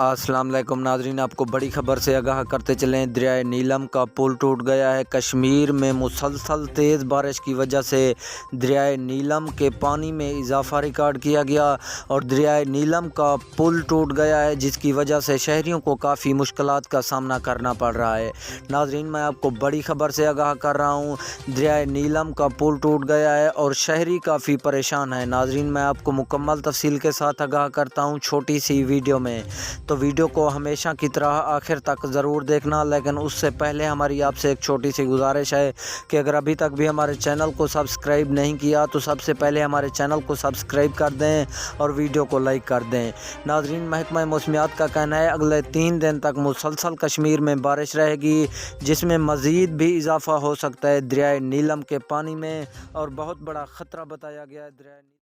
अस्सलाम वालेकुम नाज़रीन, आपको बड़ी खबर से आगाह करते चलें। दरियाए नीलम का पुल टूट गया है। कश्मीर में मुसलसल तेज़ बारिश की वजह से दरियाए नीलम के पानी में इजाफा रिकॉर्ड किया गया और दरियाए नीलम का पुल टूट गया है, जिसकी वजह से शहरियों को काफ़ी मुश्किलात का सामना करना पड़ रहा है। नाज़रीन, मैं आपको बड़ी खबर से आगाह कर रहा हूँ। दरियाए नीलम का पुल टूट गया है और शहरी काफ़ी परेशान है। नाज़रीन, मैं आपको मुकम्मल तफसील के साथ आगाह करता हूँ छोटी सी वीडियो में, तो वीडियो को हमेशा की तरह आखिर तक ज़रूर देखना। लेकिन उससे पहले हमारी आपसे एक छोटी सी गुजारिश है कि अगर अभी तक भी हमारे चैनल को सब्सक्राइब नहीं किया तो सबसे पहले हमारे चैनल को सब्सक्राइब कर दें और वीडियो को लाइक कर दें। नाज़रीन, महकमा मौसमियात का कहना है अगले 3 दिन तक मुसलसल कश्मीर में बारिश रहेगी, जिसमें मज़ीद भी इजाफा हो सकता है दरियाए नीलम के पानी में, और बहुत बड़ा ख़तरा बताया गया है दरियाए